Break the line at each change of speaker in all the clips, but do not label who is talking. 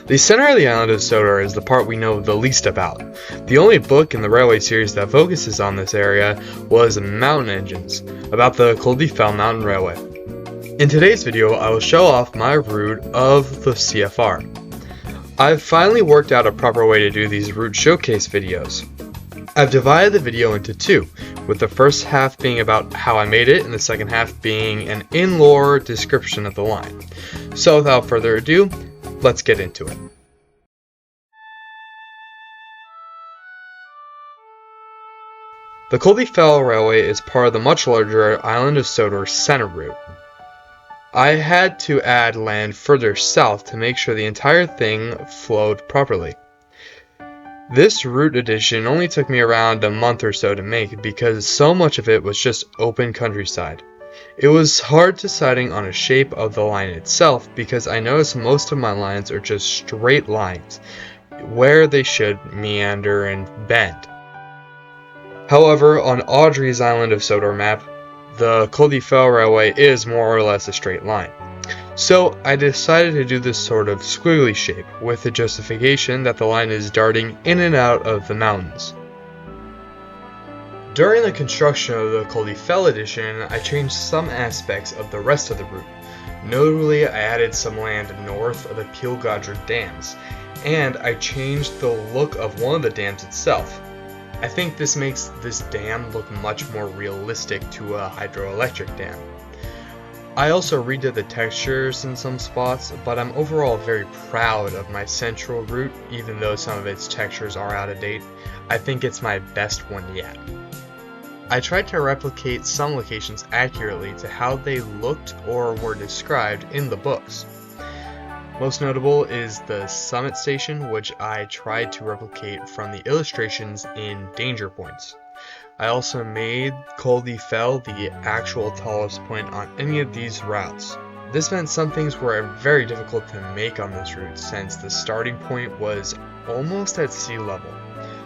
The center of the island of Sodor is the part we know the least about. The only book in the railway series that focuses on this area was Mountain Engines, about the Culdee Mountain Railway. In today's video, I will show off my route of the CFR. I've finally worked out a proper way to do these route showcase videos. I've divided the video into two, with the first half being about how I made it and the second half being an in-lore description of the line. So without further ado, let's get into it. The Culdee Railway is part of the much larger Island of Sodor center route. I had to add land further south to make sure the entire thing flowed properly. This route addition only took me around a month or so to make because so much of it was just open countryside. It was hard deciding on a shape of the line itself because I noticed most of my lines are just straight lines, where they should meander and bend. However, on Audrey's Island of Sodor map, the Culdee Railway is more or less a straight line. So I decided to do this sort of squiggly shape, with the justification that the line is darting in and out of the mountains. During the construction of the Culdee edition, I changed some aspects of the rest of the route. Notably, I added some land north of the Peel dams, and I changed the look of one of the dams itself. I think this makes this dam look much more realistic to a hydroelectric dam. I also redid the textures in some spots, but I'm overall very proud of my central route, even though some of its textures are out of date. I think it's my best one yet. I tried to replicate some locations accurately to how they looked or were described in the books. Most notable is the summit station, which I tried to replicate from the illustrations in Danger Points. I also made Culdee the actual tallest point on any of these routes. This meant some things were very difficult to make on this route since the starting point was almost at sea level.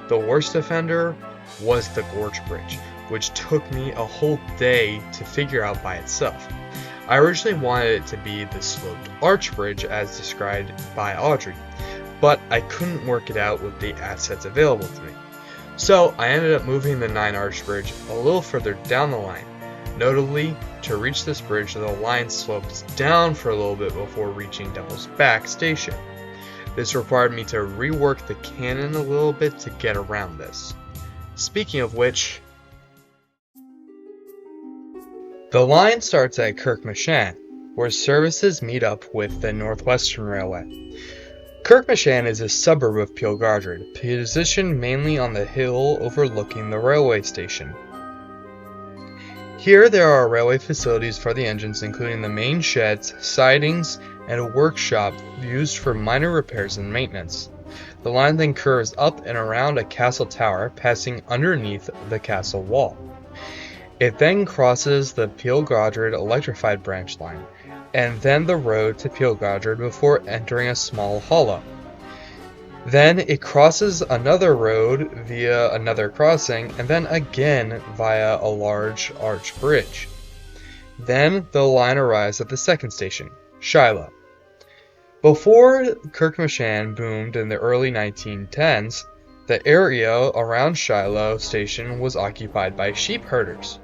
The worst offender was the Gorge Bridge, which took me a whole day to figure out by itself. I originally wanted it to be the sloped arch bridge as described by Audrey, but I couldn't work it out with the assets available to me. So I ended up moving the 9-arch bridge a little further down the line. Notably, to reach this bridge, the line slopes down for a little bit before reaching Devil's Back Station. This required me to rework the cannon a little bit to get around this. Speaking of which, the line starts at Kirkmashan, where services meet up with the Northwestern Railway. Kirkmashan is a suburb of Peel, positioned mainly on the hill overlooking the railway station. Here there are railway facilities for the engines, including the main sheds, sidings, and a workshop used for minor repairs and maintenance. The line then curves up and around a castle tower, passing underneath the castle wall. It then crosses the Peel electrified branch line, and then the road to Peel before entering a small hollow. Then it crosses another road via another crossing, and then again via a large arch bridge. Then the line arrives at the second station, Shiloh. Before Kirkmashan boomed in the early 1910s, the area around Shiloh station was occupied by sheep herders.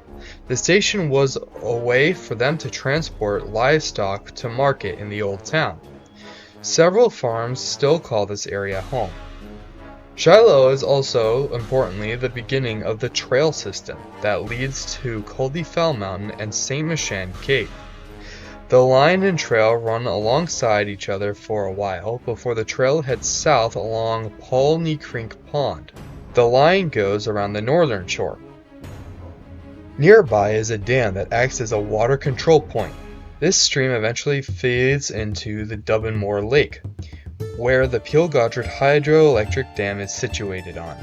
The station was a way for them to transport livestock to market in the old town. Several farms still call this area home. Shiloh is also, importantly, the beginning of the trail system that leads to Culdee Mountain and St. Mashan Cave. The line and trail run alongside each other for a while before the trail heads south along Paulney Creek Pond. The line goes around the northern shore. Nearby is a dam that acts as a water control point. This stream eventually feeds into the Dubbinmore Lake, where the Peel hydroelectric dam is situated on.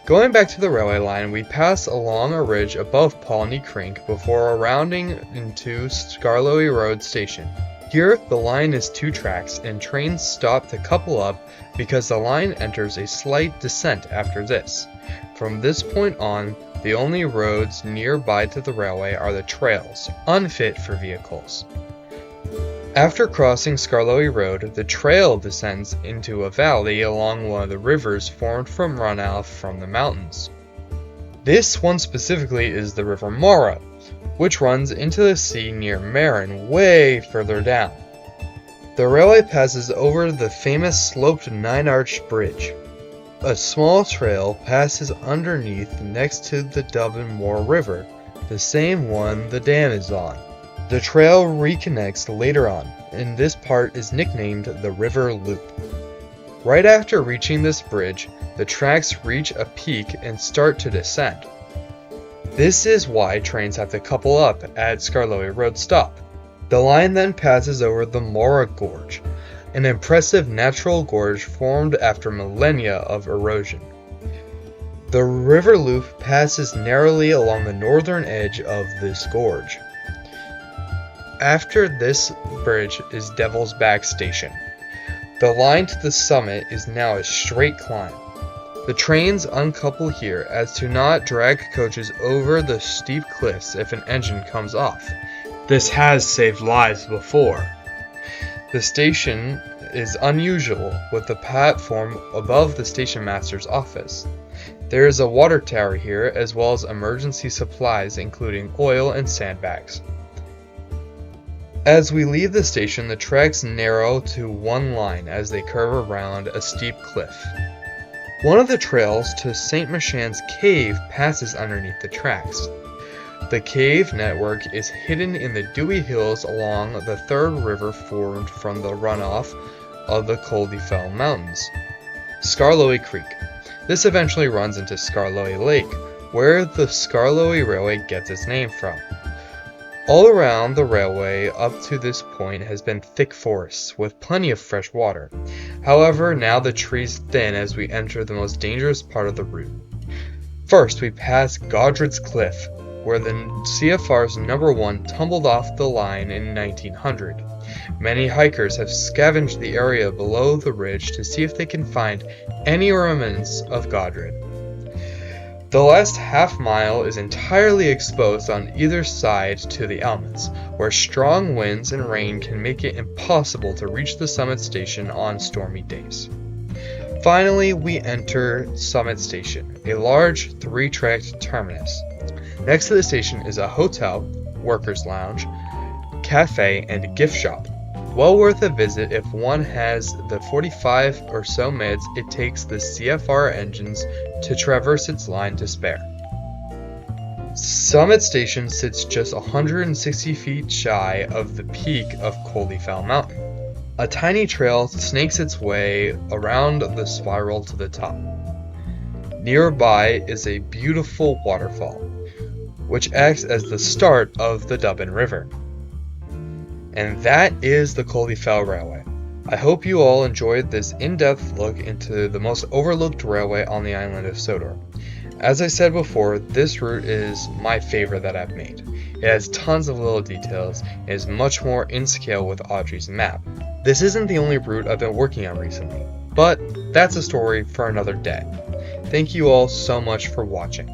Going back to the railway line, we pass along a ridge above Paulney Creek before rounding into Scarlowy Road Station. Here, the line is 2 tracks, and trains stop to couple up because the line enters a slight descent after this. From this point on, the only roads nearby to the railway are the trails, unfit for vehicles. After crossing Skarloey Road, the trail descends into a valley along one of the rivers formed from runoff from the mountains. This one specifically is the River Mara, which runs into the sea near Marin, way further down. The railway passes over the famous sloped 9-arched bridge. A small trail passes underneath next to the Dublin Moor River, the same one the dam is on. The trail reconnects later on, and this part is nicknamed the River Loop. Right after reaching this bridge, the tracks reach a peak and start to descend. This is why trains have to couple up at Skarloey Road stop. The line then passes over the Mora Gorge, an impressive natural gorge formed after millennia of erosion. The river loop passes narrowly along the northern edge of this gorge. After this bridge is Devil's Back Station. The line to the summit is now a straight climb. The trains uncouple here as to not drag coaches over the steep cliffs if an engine comes off. This has saved lives before. The station is unusual, with the platform above the station master's office. There is a water tower here, as well as emergency supplies including oil and sandbags. As we leave the station, the tracks narrow to one line as they curve around a steep cliff. One of the trails to St. Machan's Cave passes underneath the tracks. The cave network is hidden in the Dewy Hills along the third river formed from the runoff of the Culdee Mountains, Skarloey Creek. This eventually runs into Skarloey Lake, where the Skarloey Railway gets its name from. All around the railway up to this point has been thick forests with plenty of fresh water. However, now the trees thin as we enter the most dangerous part of the route. First, we pass Godred's Cliff, where the CFR's number 1 tumbled off the line in 1900. Many hikers have scavenged the area below the ridge to see if they can find any remnants of Godred. The last half mile is entirely exposed on either side to the elements, where strong winds and rain can make it impossible to reach the summit station on stormy days. Finally, we enter Summit Station, a large 3-tracked terminus. Next to the station is a hotel, workers' lounge, cafe, and gift shop. Well worth a visit if one has the 45 or so minutes it takes the CFR engines to traverse its line to spare. Summit Station sits just 160 feet shy of the peak of Culdee Mountain. A tiny trail snakes its way around the spiral to the top. Nearby is a beautiful waterfall, which acts as the start of the Dublin River. And that is the Culdee Railway. I hope you all enjoyed this in-depth look into the most overlooked railway on the island of Sodor. As I said before, this route is my favorite that I've made. It has tons of little details and is much more in scale with Audrey's map. This isn't the only route I've been working on recently, but that's a story for another day. Thank you all so much for watching.